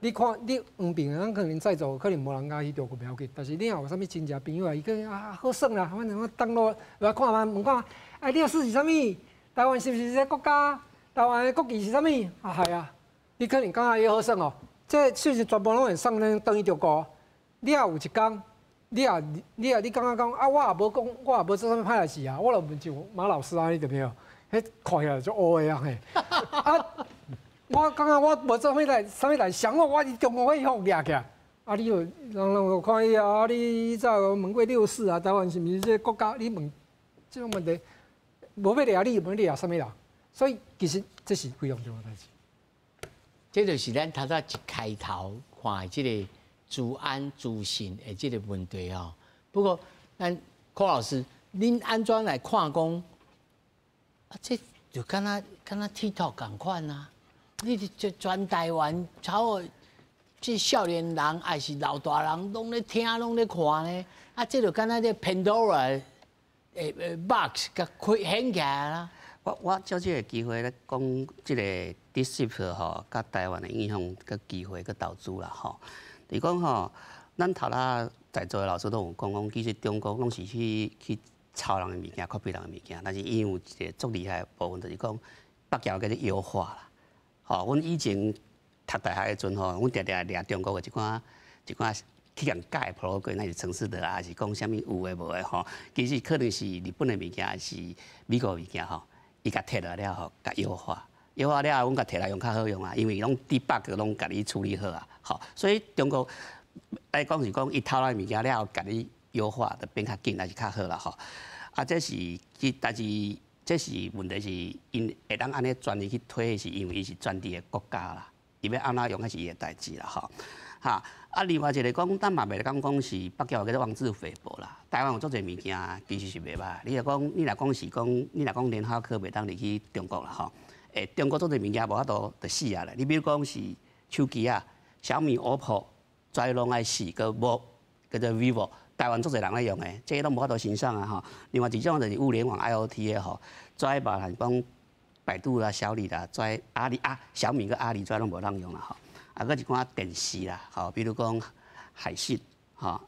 你看你黄平，咱可能在座可能无人敢去中国不要紧，但是你若有啥物亲戚朋友啊，伊讲啊好耍啦，反正我登录来看嘛，问看，哎，你是啥物？台湾是不是一个国家？台湾的国旗是啥物？啊，系啊，你可能感觉伊好耍哦。这信息全部拢会送咱登去中国。你也有一天，你感觉讲啊，我也无讲，我也无做啥物歹代志啊，我就问就马老师啊，你对不对？迄看起来就乌的啊嘿！啊，我感觉我无做啥物代想我伫中国迄方掠起来。啊，你有人看伊啊，你早问过64啊，台湾是毋是这个国家？你问这种问题，无要掠你，无掠啥物人？所以其实这是非常重要代志。这就是咱头早一开头看即个治安资讯的即个问题哦。不过，咱柯老师，恁安怎来看讲？这就敢若 TikTok 共款啊！你这全台湾超过这少年人还是老大人，拢咧听，拢咧看呢。啊，这就敢若这 Pandora box 甲掀起来啦。我借这个机会咧讲，这个 DeepSeek 吼，甲台湾的影响个机会个投资啦吼。你讲吼，咱头啦在座的老师都有讲，其实中国拢是去抄人的物件，copy 人的物件，但是伊有一个足厉害的部分，就是讲北桥叫做优化啦。吼，阮以前读大学的阵吼，阮常常掠中国的一寡去人改 program， 那是城市的啦，还是讲啥物有诶无诶吼。其实可能是日本的物件，还是美国的物件吼，伊甲摕来了吼，甲优化。优化了，阮甲摕来用较好用啊，因为拢 debug 拢甲你处理好啊。吼，所以中国来讲是讲，伊偷来物件了，甲你优化的变较紧，还是较好啦吼。啊，这是但是这是问题是因会当安尼专利去推，是因为伊是专利的国家啦，伊要安怎用，那是伊的代志啦，吼。哈，另外一个讲，咱嘛袂讲是北京叫做妄自菲薄啦。台湾有足侪物件其实是袂歹。你若讲联发科袂当入去中国啦，吼。中国足侪物件无法度就死啊啦。你比如讲是手机啊，小米、OPPO， 全拢爱死，个无叫做 vivo， 台湾足侪人咧用诶，这拢无法度欣赏啊，吼。另外一种就是物联网 IoT 诶，吼，全包含讲百度啦、小米啦，全小米跟阿里全拢无当用啦，吼。搁一寡电视啦，吼，比如讲海信，吼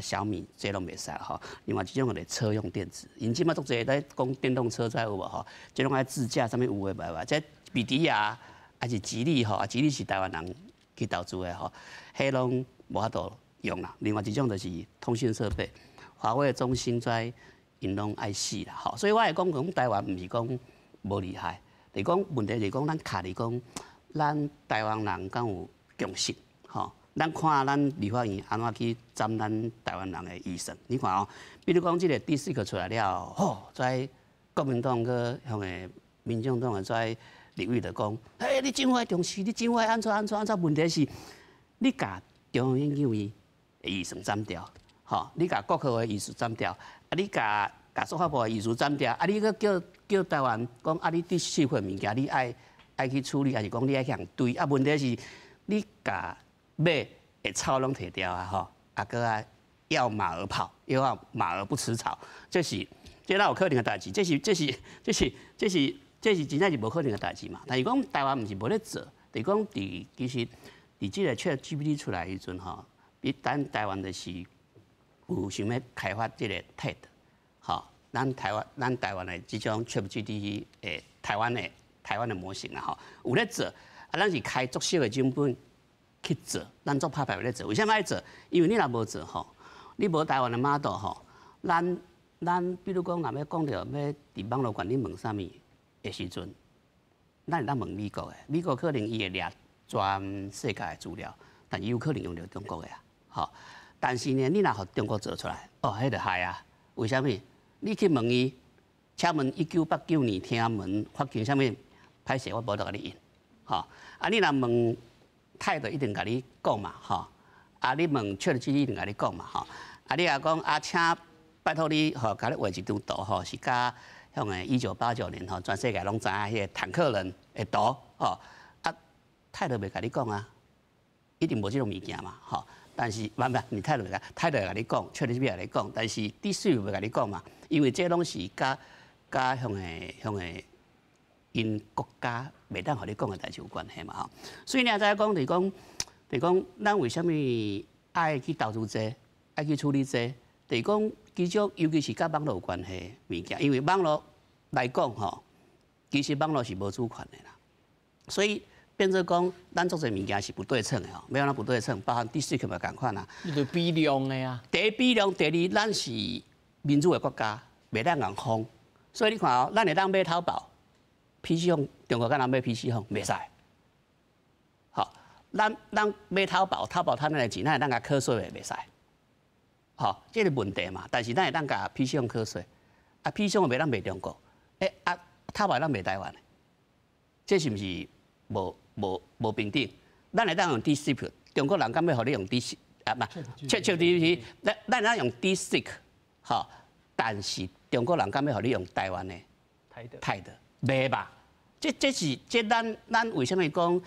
小米这拢袂使吼。另外一种就是车用电子，因即马足侪在讲电动车在有无吼？这种爱自驾上面有诶袂歹，这比迪亚还是吉利吼，吉利是台湾人去投资诶吼，迄拢无法度用啦。另外一种就是通讯设备，华为、中兴在因拢爱死啦，吼。所以我会讲台湾毋是讲无厉害，是讲问题是讲咱卡伫讲。咱台湾人敢有共识，吼？咱看咱立法院安怎去占咱台湾人的医生？你看哦，比如讲这个DeepSeek出来了，吼，在国民党个向个民众党个在领域就讲，嘿，你真坏重视，你真坏安怎？问题是，你甲中央研究院的预算斩掉，吼？你甲国科会预算斩掉，你甲司法部的预算斩掉，你个叫台湾讲，你DeepSeek的物件，你爱去处理，还是讲你爱向对？问题是，你甲马的草拢摕掉啊，吼，搁要马儿跑，又要马儿不吃草，这哪有可能的代志？这是真正是无可能的代志嘛。但是讲台湾毋是无咧做，就是讲其实即个 ChatGPT 出来时阵吼，咱台湾就是有想要开发即个 TED， 吼，咱台湾的即种 ChatGPT 诶，台湾的模型啦吼，有咧做，咱是开足小的成本去做，咱做拍牌咧做。为什么爱做？因为你若无做吼，你无台湾的 model 吼，咱比如讲，若要讲到要伫网络管理问啥物的时阵，咱会当问美国的，美国可能伊会掠全世界的资料，但伊有可能用到中国的啊，吼。但是呢，你若互中国做出来，迄就害啊。为什么？你去问伊，请问1989年天门发生啥物？歹势，我无得甲你应，吼。你若问态度一定甲你讲嘛，吼。你问ChatGPT一定甲你讲嘛，吼。你若讲请拜托你，吼，甲你画一张图，吼，是甲向个1989年，吼，全世界拢知影迄个坦克人的图，吼。态度袂甲你讲啊，一定无即种物件嘛，吼。但是，你态度会甲你讲，ChatGPT甲你讲，但是DeepSeek袂甲你讲嘛，因为这拢是甲向个。因国家袂当互你讲的代志有关系嘛吼，所以你也知影讲，就是讲，咱为虾米爱去投资这，爱去处理这，就是讲，其中尤其是甲网络有关系物件，因为网络来讲吼，其实网络是无主权的啦，所以变做讲，咱做这物件是不对称的吼，没有那不对称，包含DeepSeek嘛共款啦。你就比量的啊。第一比量，第二，咱是民主的国家，袂当人封，所以你看哦，咱会当买淘宝。PC 用中国敢人买 PC 用袂使，好，咱买淘宝赚那个钱，咱会当甲课税袂使，好，这个问题嘛。但是咱会当甲 PC 用课税，PC 用袂当卖中国，淘宝咱卖台湾，这是毋是无平等？咱会当用 DeepSeek， 中国人敢要互你用 DeepSeek ，ChatGPT， 咱会用 DeepSeek， 好，但是中国人敢要互你用台湾的态度？袂吧？这咱为什么讲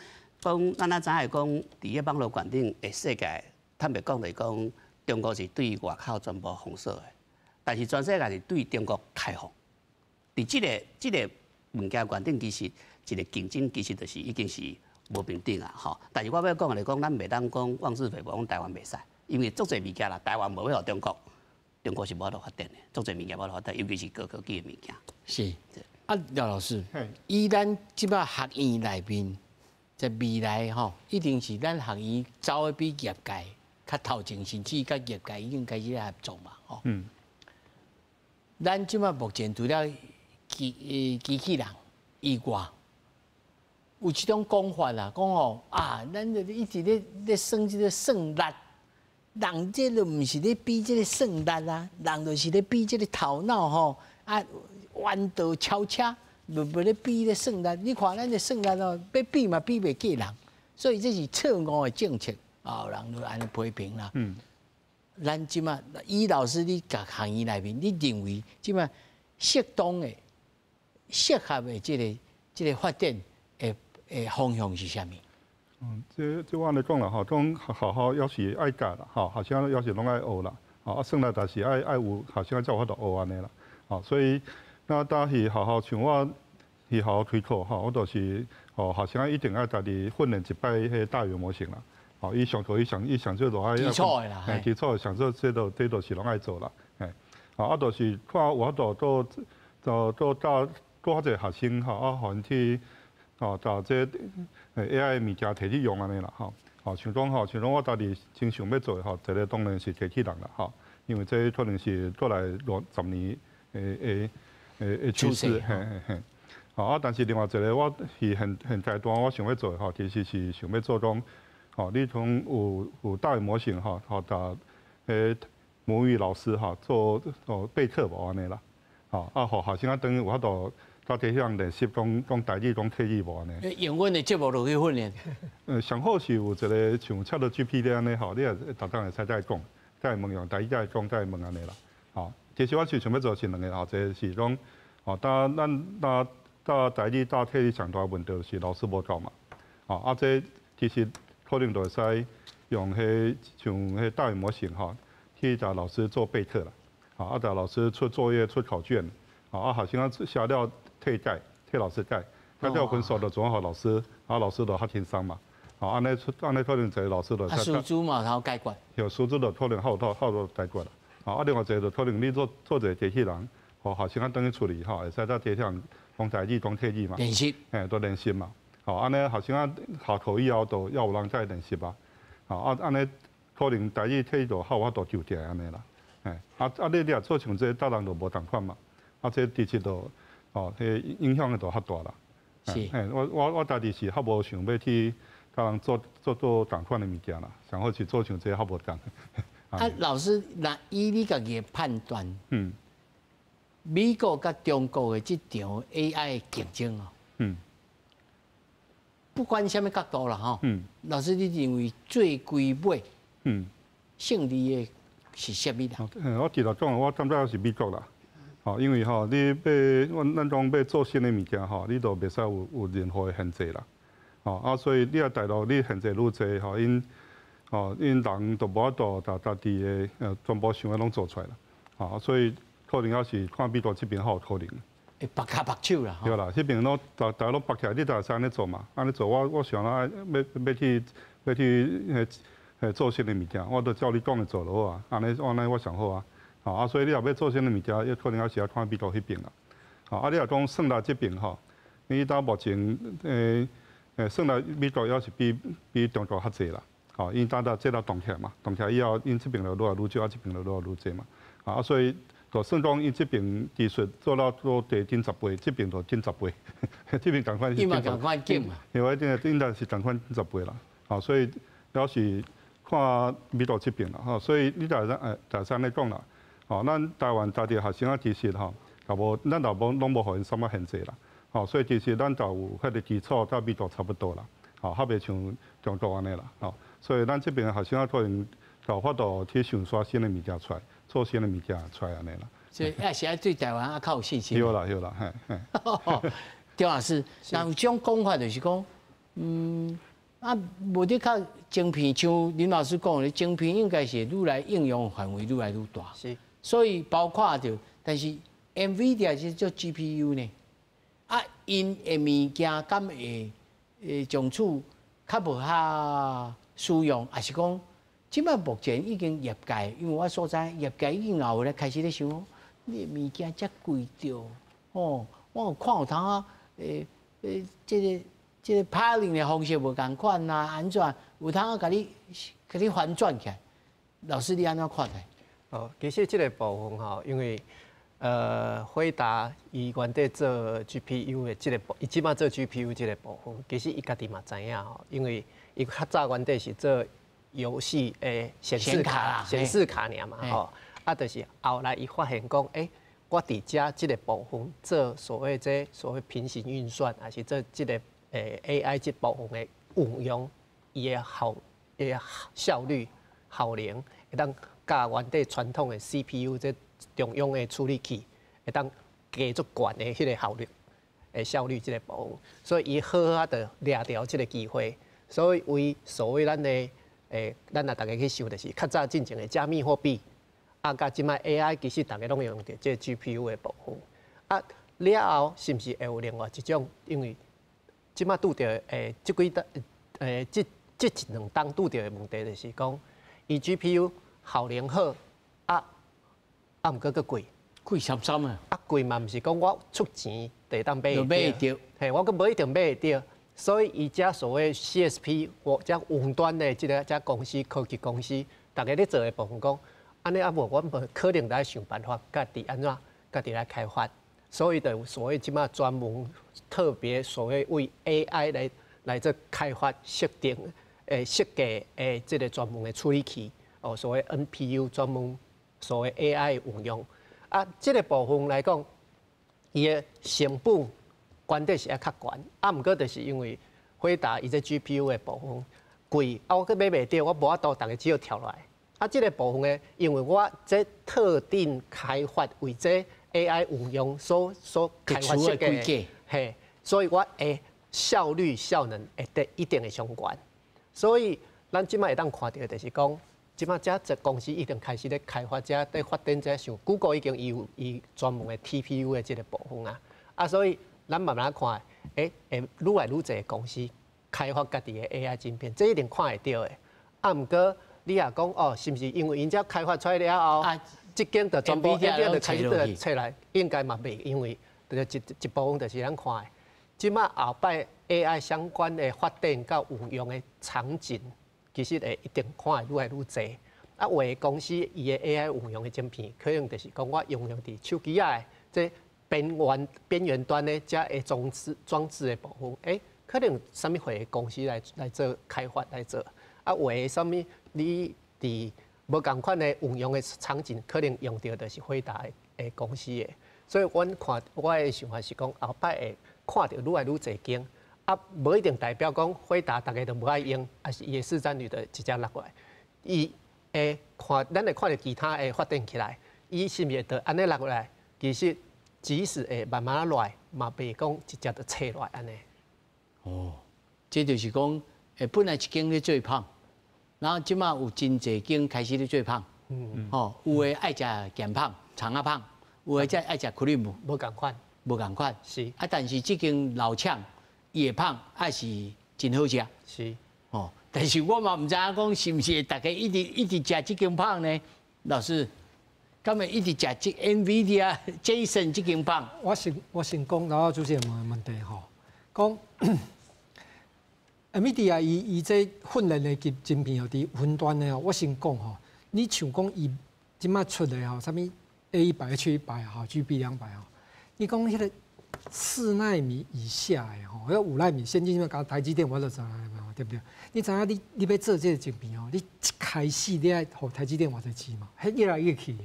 咱知影讲，伫个网络环境的世界，坦白讲就是讲，中国是对外口全部封锁的，但是全世界是对中国开放。伫这个物件环境，其实一个竞争，其实就是已经是无平等啊，吼。但是我要讲的是讲，咱袂当讲妄自菲薄，讲台湾袂使，因为足侪物件啦，台湾无要互中国，中国是无法度发展的，足侪物件无法度发展，尤其是高科技的物件。是。廖老师，以咱即摆学院内面，在未来吼，一定是咱学院走的比业界较头前，甚至甲业界已经开始合作嘛，吼。咱即摆目前除了机器人以外，有一种讲法啦，讲吼咱就一直咧算即个算力，人这就毋是咧比即个算力啊，人就是咧比即个头脑吼弯道超车，无咧比咧算力。你看咱的算力哦，要比嘛比袂过人，所以这是错误的政策，有人就安尼批评啦。咱即马以老师你甲行业内面，你认为即马适当的、适合的这个发展的方向是啥物？这我来讲啦，吼，种好好要是爱教啦，吼，学生要是拢爱学啦，啊，算来但是爱有学生才有法度学安尼啦，吼，所以那当是好好像我去好好推广，吼，我就是吼学生一定爱家己训练一摆迄大语言模型啦。哦，伊上课伊上做就爱基础的啦，基础上做这都是拢爱做啦，啊，就是看有法度都教较侪学生吼，啊，互因去吼，把这AI 物件摕去用安尼啦，吼，像讲我家己真想要做的吼，一个当然是机器人啦，吼，因为这可能是过来10年的趋势，嘿。啊，但是另外一个我是现阶段我想要做的吼，其实是想要做种。吼，你从有大语模型吼，甲母语老师哈做备课无安尼啦，吼啊，互学生等于有法度到地上练习讲台语讲客语无安尼。用阮的节目落去训练。上好是有一个像ChatGPT 安尼吼，你也逐当会使再讲，再问用台语再讲再问安尼啦。吼，其实我是想要做是两个，一个是讲，吼，咱台语客语上大问题是老师无够嘛，吼啊这其实。可能就会使用像大语模型吼，去甲老师做备课啦，啊，甲老师出作业、出考卷，啊，学生写了替老师改，改了分数就转互老师，啊，老师就较轻松嘛，啊，安尼可能一个老师就。啊，输出嘛，然后解决。有输出就可能好多解决啦，啊，另外一个就可能你做一个机器人，互学生等于处理吼，会使在地上讲台语、讲客语嘛。练习。都练习嘛。吼，安尼学生下课以后，就要有人再练习啊。吼，安尼可能台语、客语就好法度就定安尼啦。你也做像这大人就无同款嘛。这其实就影响就较大啦。是。我家己是较无想要去大人做同款的物件啦，上好是做像这较无同。老师，那以你家己的判断，美国甲中国的这场 AI 竞争哦。不管什么角度啦，吼，老师，你认为最归尾，胜利的是啥物啦？我直头讲，我感觉是美国啦，吼，因为吼，你咱种要做新的物件吼，你都袂使有任何的限制啦，吼，所以你啊大陆你限制愈侪，吼，因人都无法度家己的全部想要拢做出来啦，吼，所以可能要是看美国这边较有可能。拔脚拔手啦，对啦，这边拢大家拢拔起来，你就使安尼做嘛，安尼做我想啦，要去做新的物件，我都照你讲的做就好啊，安尼我想好啊，所以你若要做新的物件，也可能要是要看美国迄边啦，你若讲算力这边吼，你到目前算力美国也是比中国较济啦，因这个动起来嘛，动起来以后，因这边就愈来愈少，这边就愈来愈济嘛，所以。就算讲伊这边技术做第近10倍，这边就近10倍，这边同款是。伊嘛同款紧嘛。因为应该是同款10倍啦，所以要是看美国这边啦，所以你大三来讲啦，咱台湾家己学生其实咱也拢无互因什么限制啦，所以其实咱就有迄个基础，甲美国差不多啦，较袂像中国安尼啦，所以咱这边学生可能有法度去想刷新的物件出来。做新的物件出来安尼啦，所以也是要对台湾较有信心。有啦，嘿。张老师，那有种讲法就是讲，无得较晶片，像林老师讲的，晶片应该是愈来应用范围愈来愈大。是。所以包括着，但是 NVIDIA 是做 GPU 呢，因的物件敢会从此较无遐使用，还是讲？即摆目前已经业界，因为我所在业界已经有咧开始咧想，你物件遮贵着，我有看有通啊，这个拍零的方式无共款啊，安怎有通啊？甲你反转起来，老师你安怎看待？其实这个部分吼，因为辉达伊原底做 GPU 的这个伊即摆做 GPU 这个部分，其实伊家己嘛知影吼，因为伊较早原底是做。游戏诶显示卡尔嘛吼，就是后来伊发现讲，我伫遮即个部分做所谓平行运算，还是做即个AI 即部分的运用，伊的效率、效能会当甲原底传统的 CPU 即中央的处理器会当加足悬的迄个效率、效率即个部分，所以伊好好的掠着即个机会，所以为所谓咱的咱大家去想就是较早进前的加密货币。啊，甲即摆 AI 其实大家拢用着即 GPU 的部分，啊了后是毋是会有另外一种？因为即摆拄着即几档即一两档拄着的问题就是讲，伊 GPU 效能好，毋过佫贵，贵三三啊！贵嘛毋是讲我出钱就当买会着，嘿，我佫无一定买会着，所以伊遮所谓 CSP 或者云端的即个遮公司科技公司，大家咧做的部分讲。安尼啊无，我们可能来想办法，家己安怎，家己来开发。所以就所谓即马专门特别所谓为 AI 来做开发设定设计即个专门的处理器，所谓 NPU 专门所谓 AI 运用。啊，即个部分来讲，伊的成本关键是要较悬，毋过就是因为辉达伊这 GPU 的部分贵，我佫买袂着，我无法度，大家只好跳来。这个部分呢，因为我这特定开发为这 AI 运用所开发设计，嘿，所以我的效率效能会得一定的相关。所以咱即摆会当看到就是讲，即摆这公司已经开始咧开发在发展这像 Google 已经有伊专门的 TPU 的这个部分啊，所以咱慢慢看，愈来愈侪公司开发家己的 AI 晶片，这一定看会到的。毋过你也讲是毋是因为因遮开发出来了后，即间就全部就开始出来，应该嘛袂，因为一部分就是咱看的。即摆后摆 AI 相关的发展甲运用的场景，其实会一定看会愈来愈侪。有的公司伊的 AI 运用的晶片，可能就是讲我应用伫手机啊，即边缘端的遮的装置的部分，可能啥物货的公司来做开发来做。有的啥物你伫无共款的运用的场景，可能用到就是辉达的公司的，所以我的想法是讲，后摆会看到愈来愈侪间，无一定代表讲辉达大家都无爱用，还是伊的市占率就直接落来。伊咱会看到其他的发展起来，伊是毋是就安尼落来？其实即使会慢慢落来，嘛袂讲直接就切落来安尼。这就是讲，本来一间咧最胖。然后即马有真侪间开始咧做胖，有诶爱食咸胖、肠仔胖，有诶则爱食 cream， 无共款，无共款。是但是即间老呛也胖，还是真好食。是但是我嘛唔知影讲是毋是大家一直食即间胖呢？老师，敢会一直食即 NVIDIA Jason 即间胖？我先讲，然后主持人问题讲。NVIDIA 伊这训练的晶片伫云端的我先讲你像讲伊即摆出的啥物 A100、H100、GB200你讲迄个4奈米以下的迄5奈米先进甲台积电我都知影对不对？你知影你要做这个晶片你一开始你爱互台积电偌济钱嘛，迄越来越起的，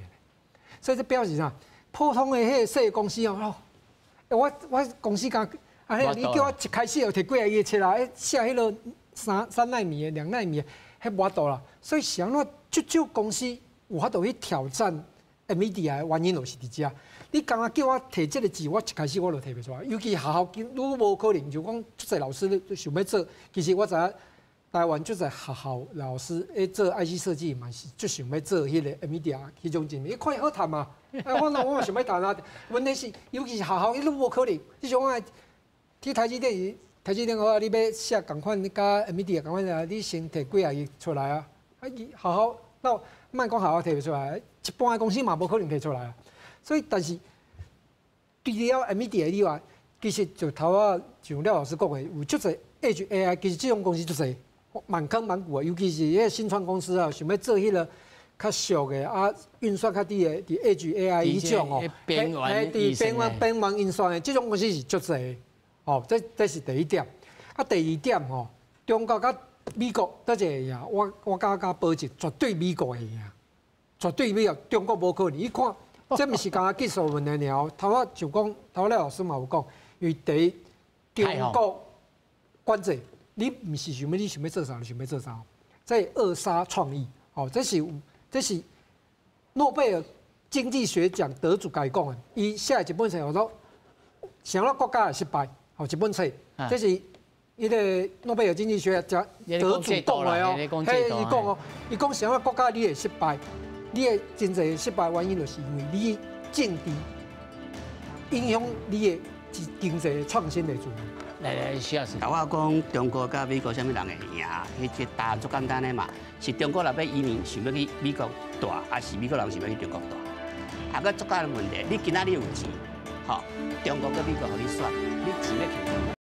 所以这表示啥？普通的迄个小公司我公司甲。你叫我一开始就摕几个亿出来，下迄个3奈米的、2奈米的，迄无法度啦。所以想那少公司有法度去挑战 NVIDIA 的原因就是伫遮。你刚刚叫我摕这个字，我一开始我就摕袂出来。尤其学校如果无可能，就讲足侪老师想要做，其实我知影台湾足侪学校老师做 IC 设计嘛是足想要做迄个 NVIDIA 迄种晶片，伊看伊好谈嘛。我嘛想要谈啊，问题是尤其是学校，伊都无可能。你像我。去台积电话，你要写共款，你甲 NVIDIA 共款啊，你先摕几啊亿出来啊！好，那莫讲好摕袂出来，一般的公司嘛无可能摕出来啊。所以，但是除了 NVIDIA 以外，其实就头啊，像廖老师讲的，有足侪 Edge AI， 其实这种公司足侪满坑满谷啊，尤其是迄个新创公司啊，想要做迄个较俗的运算较低的，伫 Edge AI 迄种边缘运算的，这种公司是足侪。这是第一点。第二点中国甲美国倒一个会赢，我敢保证，绝对美国会赢，绝对美国，中国无可能。你看这毋是讲技术问题尔，头仔就讲，头仔老师嘛有讲，因为第一，中国管制，你毋是想要你想要做啥就想要做啥，这扼杀创意，哦，这是诺贝尔经济学奖得主家讲的，伊写一本册叫做《啥物国家的失败》，哦，一本册，这是。伊个诺贝尔经济学奖得主讲的哦，嘿，伊讲哦，伊讲啥物国家你会失败，你的经济失败原因就是因为你政治影响你的经济创新的主义。来，徐老师，甲我讲中国甲美国啥物人会赢？迄答案足简单的嘛，是中国若要移民想要去美国大，还是美国人想要去中国大？啊，个足简单问题，你今仔日有钱，吼，中国跟美国互你选，你钱要去。